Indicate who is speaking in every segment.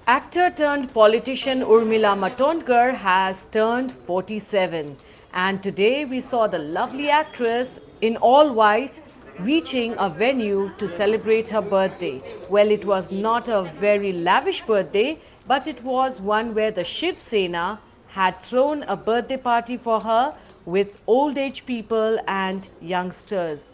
Speaker 1: Actor turned politician Urmila Matondkar has turned 47, and today we saw the lovely actress in all white reaching a venue to celebrate her birthday. Well, it was not a very lavish birthday, but it was one where the Shiv Sena had thrown a birthday party for her with old age people and youngsters.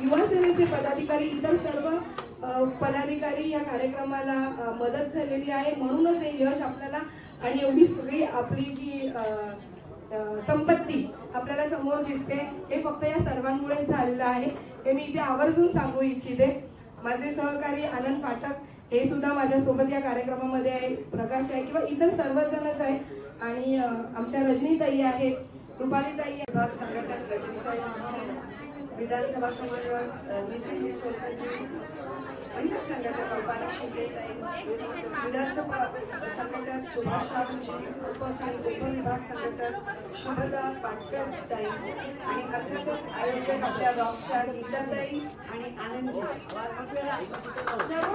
Speaker 2: युवा सेनेचे पदाधिकारी इतर सर्व पदाधिकारी या कार्यक्रमाला मदत झालेली आहे, म्हणूनच हे यश आपल्याला आणि एवढी सगळी आपली जी संपत्ती आपल्याला समोर दिसते हे फक्त या सर्वांमुळे झालेलं आहे. हे मी इथे आवर्जून सांगू इच्छिते. माझे सहकारी आनंद पाठक हे सुद्धा माझ्या सोबत या कार्यक्रमामध्ये आहे, प्रकाश आहे किंवा इतर सर्वजणच आहे आणि आमच्या रजनीताई आहेत, रुपालीताई
Speaker 3: विभाग संघटक रजनीताई, विधानसभा समन्वयक नितीन विचोलकरजी, महिला संघटक रुपाली शिंदेताई, विधानसभा संघटक सुभाष शाहजी, उपविभाग संघटक शुभदा पाटकरताई आणि अर्थातच आयोजक आपल्या रॉकस्टार गीताताई आणि आनंदजी. सर्व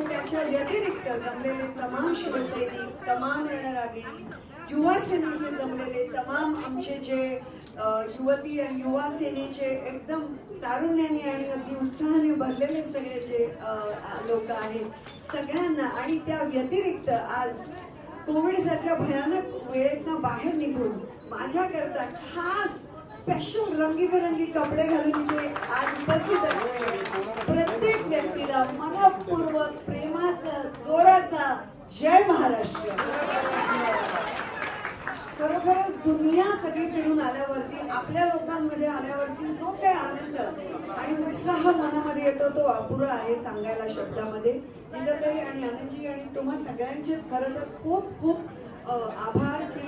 Speaker 3: त्याच्या व्यतिरिक्त जमलेले तमाम शिवसैनिक, तमाम रणरागिणी, युवा सेनेचे जमलेले तमाम आमचे जे युवती आणि युवा सेनेचे एकदम तारुण्याने आणि अगदी उत्साहाने भरलेले सगळे जे लोक आहेत सगळ्यांना, आणि त्या व्यतिरिक्त आज कोविड सारख्या भयानक वेळेतनं बाहेर निघून माझ्याकरता खास स्पेशल रंगीबेरंगी कपडे घालून इथे आज उपस्थित असलेले प्रत्येक व्यक्तीला मनपूर्वक प्रेमाचा जोराचा जय महाराष्ट्र. खरोखरच दुनिया सगळी फिरून आल्यावरती, आपल्या लोकांमध्ये आल्यावरती जो काही आनंद आणि उत्साह मनामध्ये येतो तो अपुरा आहे सांगायला शब्दामध्ये. गीताताई आणि आनंदजी आणि तुम्हा सगळ्यांचेच खरं तर खूप खूप आभार की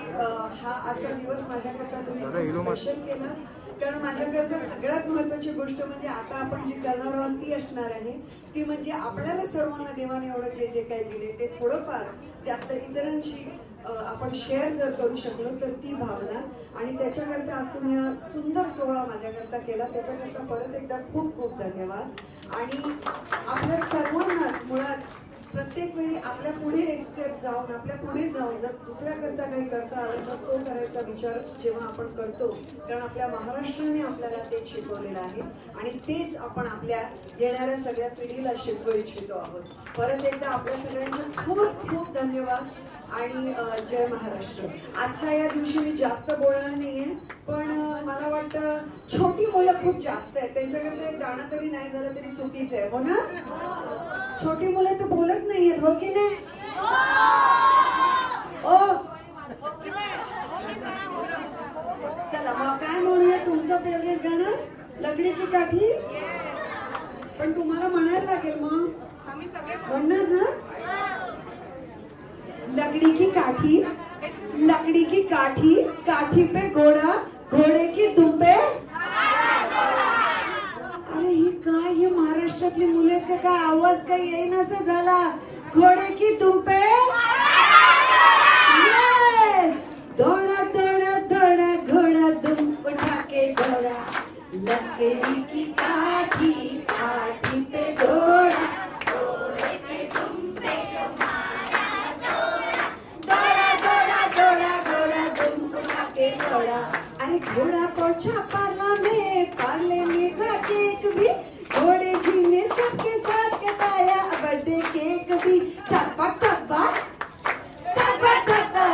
Speaker 3: हा आजचा दिवस माझ्याकरता तुम्ही स्पेशल केला. कारण माझ्याकरता सगळ्यात महत्वाची गोष्ट म्हणजे आता आपण जी करणार आहोत ती असणार आहे, ती म्हणजे आपल्याला सर्वांना देवाने एवढं जे जे काही दिले ते थोडंफार त्यात इतरांशी आपण शेअर जर करू शकलो तर ती भावना, आणि त्याच्याकरता आज तुम्ही हा सुंदर सोहळा माझ्याकरता केला, त्याच्याकरता परत एकदा खूप खूप धन्यवाद. आणि आपल्या सर्वांनाच मुळात प्रत्येक वेळी आपल्या पुढे एक स्टेप जाऊन, आपल्या पुढे जाऊन जर दुसऱ्याकरता काही करता आलं तर तो करायचा विचार जेव्हा आपण करतो, कारण आपल्या महाराष्ट्राने आपल्याला तेच शिकवलेलं आहे आणि तेच आपण आपल्या येणाऱ्या सगळ्या पिढीला शिकवू इच्छितो आहोत. परत एकदा आपल्या सगळ्यांचे खूप खूप धन्यवाद आणि जय महाराष्ट्र. आजच्या या दिवशी मी जास्त बोलणार नाहीये, पण मला वाटतं छोटी मुलं खूप जास्त आहेत, त्यांच्याकडे एक गाणं तरी नाही झालं तरी चुकीचं आहे, हो ना? छोटी मुलं तर बोलत नाहीयेत, हो की नाही? चला मग काय म्हणूया, तुमचं फेवरेट गाणं लगडी की काठी, पण तुम्हाला म्हणायला लागेल मग म्हणणार ना. लकड़ी की काठी, लकड़ी की काठी, काठी पे घोड़ा, घोड़े की दुम पे. अरे ही काय, हे महाराष्ट्रातली मुले का काय आवाज काही येईना असं झाला. घोड़े की दुम पे दौड़ा दौड़ा दौड़ा घोड़ा दुम उठा के दौड़ा. लकड़ी की काठी, काठी पे घोड़ा, अरे घोड़ा पहुंचा पार्ला में, पार्ले में था केक भी, घोड़े जी ने सबके साथ कटाया बर्थडे केक भी. टपा टपा टपा टपा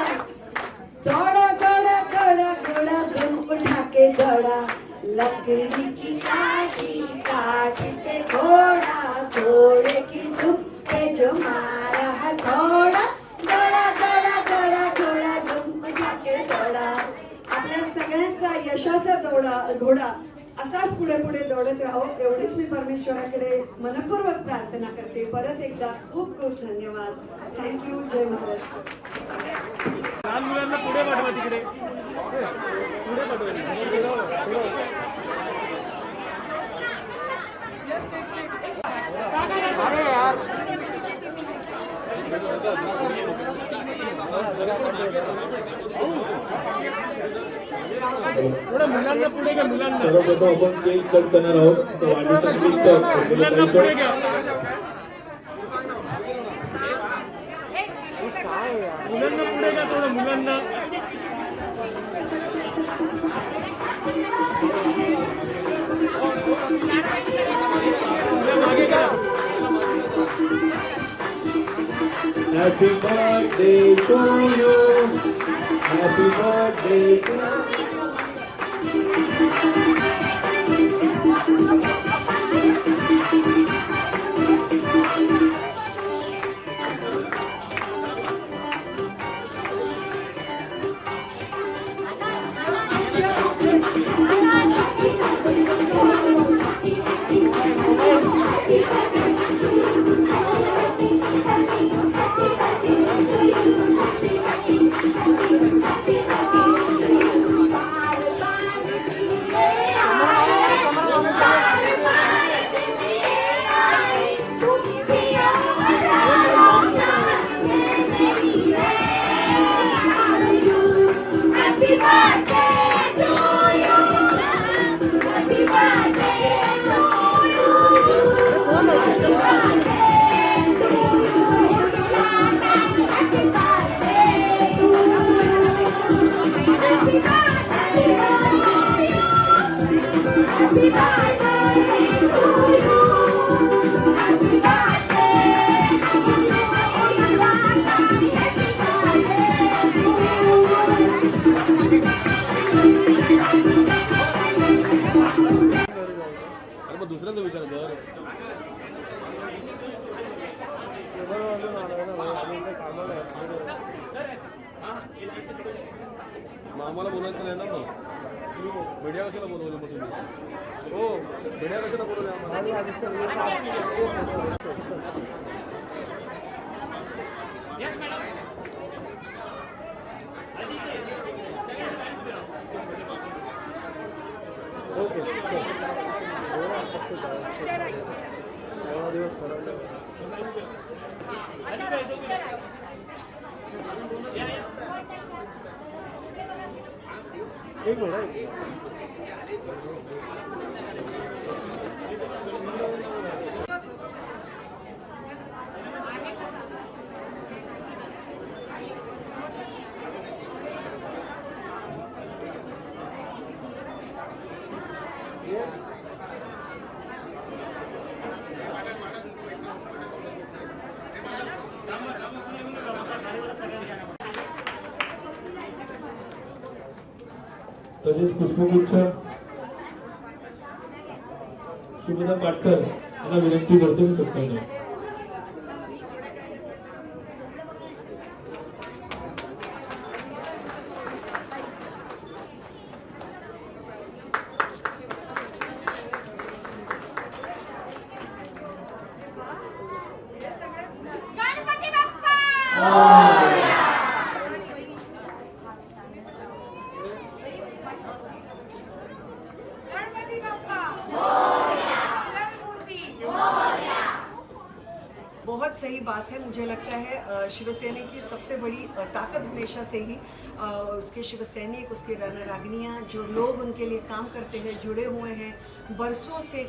Speaker 3: घड़ा, लकड़ी की काठी काठी पे घोड़ा, घोड़े की दुम पे जो मारा हथौड़ा, घोडा घोडा घोडा घोडा दुम के घोडा. आपल्या सगळ्यांचा यशाचा घोडा असाच पुढे पुढे दौडत राहो एवढीच मी परमेश्वराकडे मनपूर्वक प्रार्थना करते. परत एकदा खूप खूप धन्यवाद. थँक्यू. जय महाराष्ट्र.
Speaker 4: लहान मुलांना पुढे पाठवा तिकडे पुढे पाठवा अरे यार थोडं मुलांना पुढे घ्या. मुलांना
Speaker 5: सर्वप्रथम आपण केक कट करणार आहोत.
Speaker 4: मुलांना पुढे घ्या. मुलांना पुढे घ्या थोडं. मुलांना मागे करा.
Speaker 5: Happy birthday to you. Happy birthday to you.
Speaker 4: दुसऱ्यांदा विचारतो आम्हाला बोलायचं नाही ना. मग मीडिया कशाला बोलवलं मग तुम्ही? हो मीडिया कशाला बोलवलं एक मिनिट.
Speaker 5: तसेच पुष्पगुच्छ शुभदा पाटकर यांना विनंती करतो मी सत्कारला.
Speaker 3: बहुत सही बात है. मुझे लगता है शिवसेना की सबसे बड़ी ताकत हमेशा से ही उसके शिव सैनिक, उसके रणरागिनियाँ, जो लोग उनके लिए काम करते हैं, जुड़े हुए हैं बरसों से,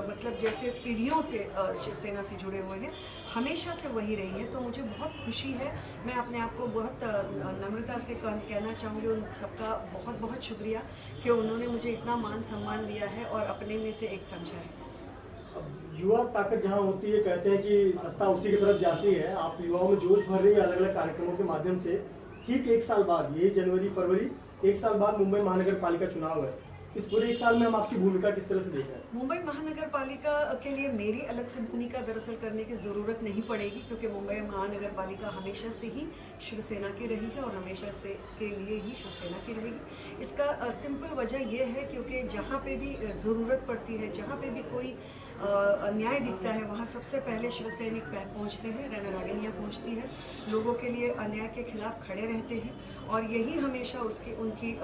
Speaker 3: मतलब जैसे पीढ़ियों से शिवसेना से जुड़े हुए हैं, हमेशा से वही रही है. तो मुझे बहुत खुशी है. मैं अपने आप को बहुत नम्रता से कहना चाहूँगी उन सबका बहुत बहुत शुक्रिया कि उन्होंने मुझे इतना मान सम्मान दिया है और अपने में से एक समझा है.
Speaker 6: युवा ताकत जहाँ होती है, कहते हैं कि सत्ता उसी की तरफ जाती है. आप युवाओं में जोश भर रही है अलग अलग कार्यक्रमों के माध्यम से. ठीक एक साल बाद, यही जनवरी फरवरी, एक साल बाद मुंबई महानगर पालिका चुनाव है. इस पूरे एक साल में हम आपकी भूमिका किस तरह से देख रहे हैं?
Speaker 3: मुंबई महानगर पालिका के लिए मेरी अलग से भूमिका दरअसल करने की ज़रूरत नहीं पड़ेगी, क्योंकि मुंबई महानगर पालिका हमेशा से ही शिवसेना की रही है और हमेशा से के लिए ही शिवसेना की रहेगी। इसका सिंपल वजह यह है क्योंकि जहाँ पे भी ज़रूरत पड़ती है, जहाँ पे भी कोई अन्याय दिखता है, वहाँ सबसे पहले शिवसैनिक पहुँचते हैं, रणरागिनियाँ पहुँचती है, लोगों के लिए अन्याय के खिलाफ खड़े रहते हैं और यही हमेशा उनकी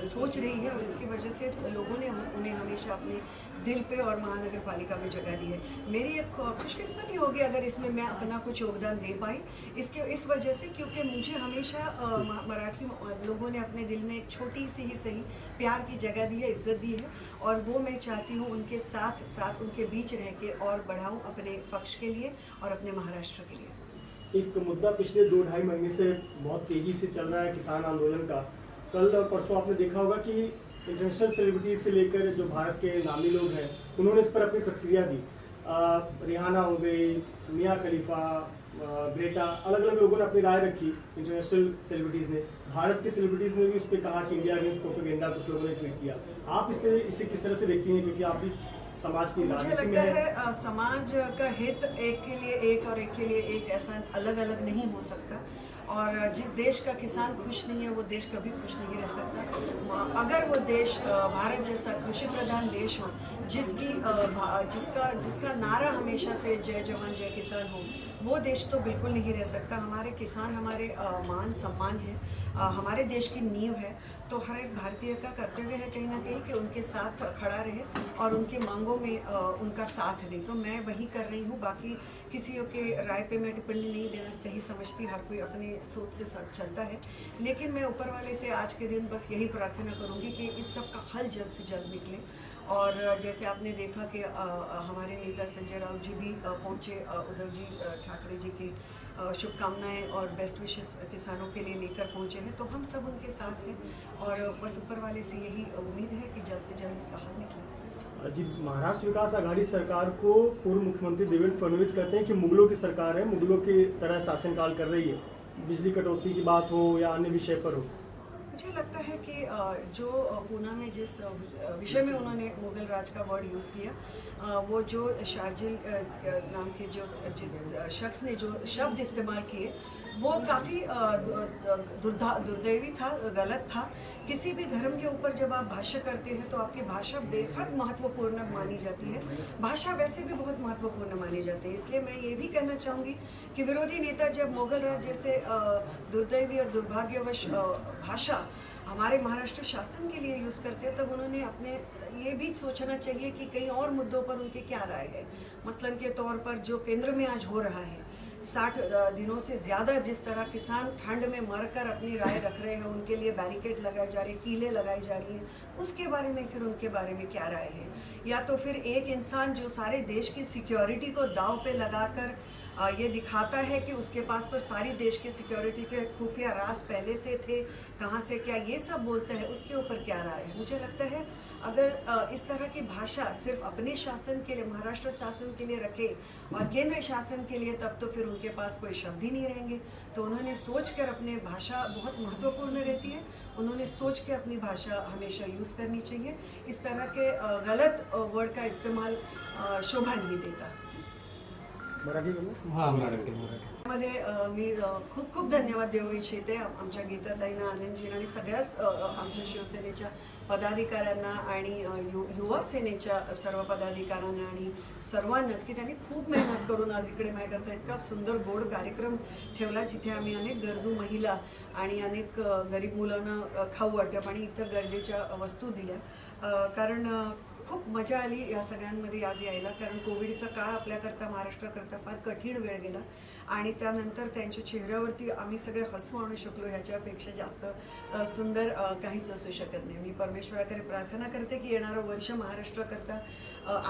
Speaker 3: सोच रही है और इसकी वजह से लोगों ने उन्हें हमेशा अपने दिल पे और महानगर पालिका में जगह दी है। मेरी एक खुशकिस्मती होगी अगर इसमें मैं अपना कुछ योगदान दे पाई, इस वजह से क्योंकि मुझे हमेशा मराठी लोगों ने अपने दिल में एक छोटी सी ही सही प्यार की जगह दी है, इज्जत दी है और वो मैं चाहती हूँ उनके साथ साथ उनके बीच रह के और बढ़ाऊँ अपने पक्ष के लिए और अपने महाराष्ट्र के लिए।
Speaker 6: एक मुद्दा पिछले 2-2.5 महीने से बहुत तेजी से चल रहा है, किसान आंदोलन का। कल और परसों आपने देखा होगा कि इंटरनेशनल सेलिब्रिटीज से लेकर जो भारत के नामी लोग हैं उन्होंने इस पर अपनी प्रतिक्रिया दी। रिहाना हो गई, मियाँ खलीफा, ग्रेटा, अलग अलग लोगों ने अपनी राय रखी। इंटरनेशनल सेलिब्रिटीज ने, भारत के सेलिब्रिटीज ने भी उस पर कहा कि इंडिया अगेंस्ट प्रोपेगेंडा, कुछ लोगों ने ट्वीट किया। आप इसे किस तरह से देखती हैं, क्योंकि आप भी समाज की
Speaker 3: मुझे
Speaker 6: राजनीति में
Speaker 3: लगता
Speaker 6: है?
Speaker 3: है समाज का हित एक के लिए एक और एक के लिए एक ऐसा अलग अलग नहीं हो सकता और जिस देश का किसान खुश नहीं है वो देश कभी खुश नहीं रह सकता। अगर वो देश भारत जैसा कृषि प्रधान देश हो जिसका नारा हमेशा से जय जवान जय किसान हो, वो देश तो बिल्कुल नहीं रह सकता। हमारे किसान हमारे मान सम्मान है, हमारे देश की नींव है, तो हर एक भारतीय का कर्तव्य है कहीं ना कहीं कि उनके साथ खड़ा रहे और उनकी मांगों में उनका साथ दे। तो मैं वही कर रही हूँ, बाकी किसी के राय पे मैं टिप्पणी नहीं देना सही समझती, हर कोई अपने सोच से चलता है। लेकिन मैं ऊपर वाले से आज के दिन बस यही प्रार्थना करूँगी कि इस सब का हल जल्द से जल्द निकले। और जैसे आपने देखा कि हमारे नेता संजय राउत जी भी पहुँचे, उद्धव जी ठाकरे जी की शुभकामनाएं और बेस्ट विशेस किसानों के लिए लेकर पहुंचे हैं, तो हम सब उनके साथ हैं और बस ऊपर वाले से यही उम्मीद है कि जल्द से जल्द इसका हल निकले।
Speaker 6: जी, महाराष्ट्र विकास आघाड़ी सरकार को पूर्व मुख्यमंत्री देवेंद्र फडणवीस कहते हैं कि मुगलों की सरकार है, मुगलों की तरह शासनकाल कर रही है, बिजली कटौती की बात हो या अन्य विषय पर हो।
Speaker 3: मुझे लगता है कि जो पूना में जिस विषय में उन्होंने मुगल राज का वर्ड यूज़ किया, वो जो शार्जिल नाम के जिस शख्स ने जो शब्द इस्तेमाल किए वो काफ़ी दुर्दैवी था, गलत था। किसी भी धर्म के ऊपर जब आप भाष्य करते हैं तो आपकी भाषा बेहद महत्वपूर्ण मानी जाती है, भाषा वैसे भी बहुत महत्वपूर्ण मानी जाती है। इसलिए मैं ये भी कहना चाहूँगी कि विरोधी नेता जब मुगल राज जैसे दुर्दैवी और दुर्भाग्यवश भाषा हमारे महाराष्ट्र शासन के लिए यूज़ करते हैं, तब उन्होंने अपने ये भी सोचना चाहिए कि कई और मुद्दों पर उनकी क्या राय है। मसलन के तौर पर जो केंद्र में आज हो रहा है, 60 दिनों से ज़्यादा जिस तरह किसान ठंड में मरकर अपनी राय रख रहे हैं, उनके लिए बैरिकेड लगाए जा रहे हैं, कीलें लगाई जा रही हैं, उसके बारे में फिर उनके बारे में क्या राय है। या तो फिर एक इंसान जो सारे देश की सिक्योरिटी को दांव पे लगाकर ये दिखाता है कि उसके पास तो सारी देश की सिक्योरिटी के खुफिया राज पहले से थे, कहाँ से क्या ये सब बोलता है, उसके ऊपर क्या राय है। मुझे लगता है अगर इस तरह की भाषा सिर्फ अपने शासन के लिए, महाराष्ट्र शासन के लिए रखे और केंद्र शासन के लिए, तब तो फिर उनके पास कोई शब्द ही नहीं रहेंगे। तो उन्होंने सोच कर, अपने भाषा बहुत महत्वपूर्ण रहती है, उन्होंने सोच के अपनी भाषा हमेशा यूज़ करनी चाहिए। इस तरह के गलत वर्ड का इस्तेमाल शोभा नहीं देता।
Speaker 6: मराठी
Speaker 3: मध्ये मी खूप खूप धन्यवाद देऊ इच्छिते आमच्या गीताताईंना, आनंदजींना आणि सगळ्याच आमच्या शिवसेनेच्या पदाधिकाऱ्यांना आणि युवा सेनेच्या सर्व पदाधिकाऱ्यांना आणि सर्वांनाच की त्यांनी खूप मेहनत करून आज इकडे माझ्याकरता इतका सुंदर गोड कार्यक्रम ठेवला, जिथे आम्ही अनेक गरजू महिला आणि अनेक गरीब मुलांना खाऊ वाटप आणि इतर गरजेच्या वस्तू दिल्या। कारण खूप मजा आली या सगळ्यांमध्ये आज यायला, कारण कोविडचा काळ आपल्याकरता, महाराष्ट्राकरता फार कठीण वेळ गेला आणि त्यानंतर त्यांच्या चेहऱ्यावरती आम्ही सगळे हसू आणू शकलो, ह्याच्यापेक्षा जास्त सुंदर काहीच असू शकत नाही। मी परमेश्वराकडे प्रार्थना करते की येणारं वर्ष महाराष्ट्राकरता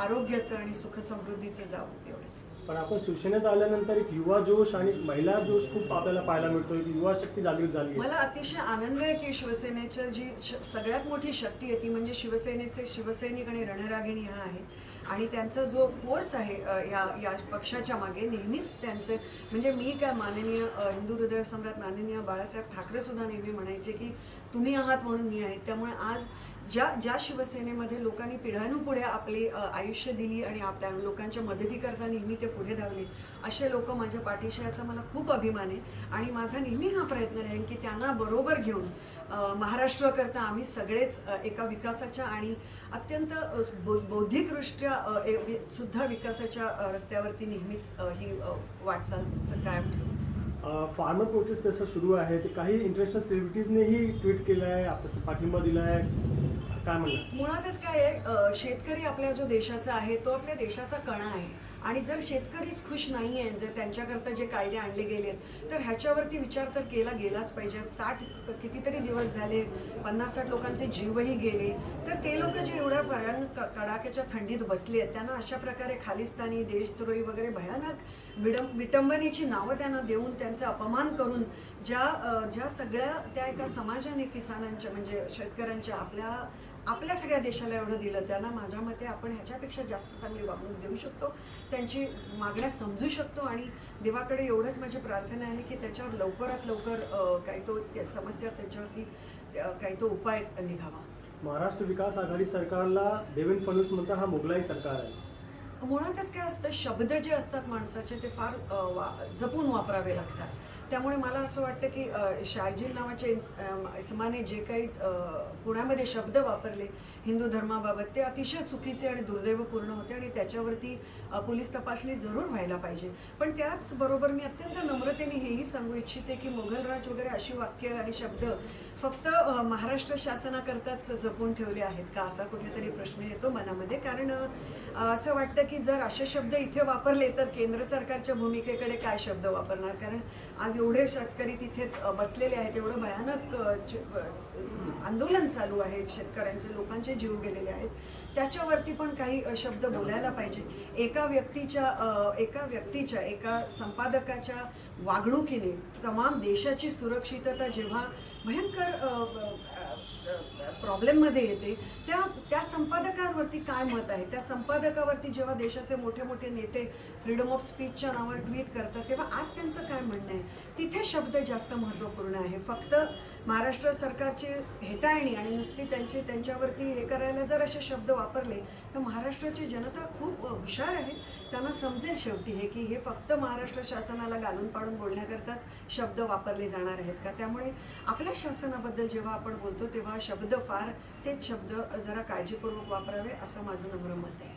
Speaker 3: आरोग्याचं आणि सुख समृद्धीचं जावं, एवढंच।
Speaker 6: पण आपण शिवसेनेत आल्यानंतर एक युवा जोश आणि महिला जोश खूप आपल्याला पाहायला मिळतो, एक युवा शक्ती जागृत झाली आहे।
Speaker 3: मला अतिशय आनंद आहे की शिवसेनेची जी सगळ्यात मोठी शक्ती आहे ती म्हणजे शिवसेनेचे शिवसैनिक आणि रणरागिणी ह्या आहेत आणि त्यांचा जो फोर्स आहे या पक्षाच्या मागे नेहमीच त्यांचे, म्हणजे मी काय माननीय हिंदू हृदय सम्राट माननीय बाळासाहेब ठाकरे सुद्धा नेहमी म्हणायचे की तुम्ही आहात म्हणून मी आहे। त्यामुळे आज ज्या ज्या शिवसेनेमध्ये लोकांनी पिढ्यानुपुढे आपले आयुष्य दिली आणि आपल्या लोकांच्या मदतीकरता नेहमी ते पुढे धावले, असे लोक माझ्या पाठीशी याचा मला खूप अभिमान आहे. आणि माझा नेहमी हा प्रयत्न राहील की त्यांना बरोबर घेऊन महाराष्ट्राकरता आम्ही सगळेच एका विकासाच्या आणि अत्यंत बौद्धिकदृष्ट्या सुद्धा विकासाच्या रस्त्यावरती नेहमीच ही वाटचाल कायम ठेवू.
Speaker 6: फार्मर प्रोटेस्ट जसं सुरू आहे ते काही इंटरनॅशनल सेलिब्रिटीजनेही ट्विट केलं आहे, आपलं पाठिंबा दिला आहे, काय म्हणलं?
Speaker 3: मुळातच काय आहे, शेतकरी आपल्या जो देशाचा आहे तो आपल्या देशाचा कणा आहे. आणि जर शेतकरीच खुश नाही आहे, जर त्यांच्याकरता जे कायदे आणले गेलेत, तर ह्याच्यावरती विचार तर केला गेलाच पाहिजे. 60 कितीतरी दिवस झाले, 50-60 लोकांचे जीवही गेले, तर ते लोक जे एवढ्या भयानक कडाक्याच्या थंडीत बसले आहेत, त्यांना अशा प्रकारे खालिस्तानी, देशद्रोही वगैरे भयानक विटंबनेची नावं त्यांना देऊन त्यांचा अपमान करून ज्या सगळ्या त्या एका समाजाने किसानांच्या म्हणजे शेतकऱ्यांच्या आपल्या सगळ्या देशाला एवढं दिलं, त्यांना माझ्या मते आपण ह्याच्यापेक्षा जास्त चांगली वागणूक देऊ शकतो, त्यांची मागण्या समजू शकतो. आणि देवाकडे एवढंच माझी प्रार्थना आहे की त्याच्यावर लवकरात लवकर काही तो समस्या त्यांच्यावरती काही तो उपाय निघावा.
Speaker 6: महाराष्ट्र विकास आघाडी सरकारला देवेंद्र फडणवीस म्हणतात हा मोगलाई सरकार आहे.
Speaker 3: मुळातच काय असतं, शब्द जे असतात माणसाचे ते फार जपून वापरावे लागतात. त्यामुळे मला असं वाटतं की शार्जिल नावाच्या इसमाने जे काही पुण्यामध्ये शब्द वापरले हिंदू धर्माबाबत, ते अतिशय चुकीचे आणि दुर्दैवपूर्ण होते आणि त्याच्यावरती पोलीस तपासणी जरूर व्हायला पाहिजे. पण त्याचबरोबर मी अत्यंत नम्रतेने हेही सांगू इच्छिते की मोगलराज वगैरे अशी वाक्य आणि शब्द फक्त महाराष्ट्र शासनाकरताच जपून ठेवले आहेत का, असा कुठेतरी प्रश्न येतो मनामध्ये. कारण असं वाटतं की जर असे शब्द इथे वापरले तर केंद्र सरकारच्या भूमिकेकडे काय शब्द वापरणार. कारण आज एवढे शेतकरी तिथे बसलेले आहेत, एवढं भयानक आंदोलन चालू आहे, शेतकऱ्यांचे लोकांचे जीव गेलेले आहेत, त्याच्यावरती पण काही शब्द बोलायला पाहिजे. एका व्यक्तीच्या एका संपादकाच्या वागणुकीने तमाम देशाची सुरक्षितता जेव्हा भयंकर प्रॉब्लेममध्ये येते, त्या संपादकांवरती काय मत आहे, त्या संपादकावरती जेव्हा देशाचे मोठे मोठे नेते फ्रीडम ऑफ स्पीचच्या नावावर ट्विट करतात, तेव्हा आज त्यांचं काय म्हणणं आहे, तिथे शब्द जास्त महत्त्वपूर्ण आहे. फक्त महाराष्ट्र सरकारची हेटाळणी आणि नुसती त्यांच्यावरती हे करायला जर असे शब्द वापरले तर महाराष्ट्राची जनता खूप हुशार आहे, त्यांना समजेल शेवटी हे की हे फक्त महाराष्ट्र शासनाला घालून पाडून बोलण्याकरताच शब्द वापरले जाणार आहेत का. त्यामुळे आपल्या शासनाबद्दल जेव्हा आपण बोलतो तेव्हा शब्द फार तेच शब्द जरा काळजीपूर्वक वापरावे असं माझं नम्र मत आहे.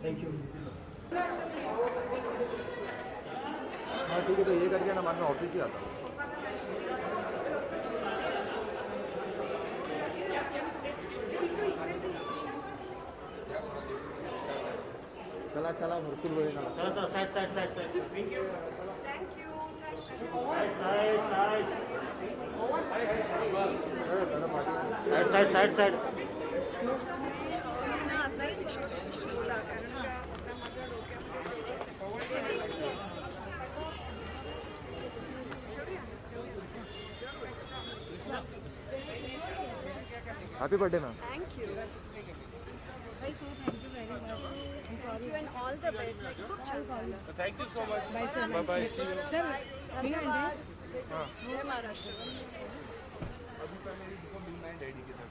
Speaker 6: थँक्यू.
Speaker 4: हाँ ठीक है, तो ये करके ना बाद में ऑफिस ही आता हूँ. चला चला भरपूर वेळ झाला. Happy birthday ma'am.
Speaker 3: Thank you. Thank you and all the best. Like, खूप छान झालं.
Speaker 4: Thank you so much. Bye bye.
Speaker 3: धन्यवाद. जय महाराष्ट्र.
Speaker 4: अभी पहले डैडी के साथ.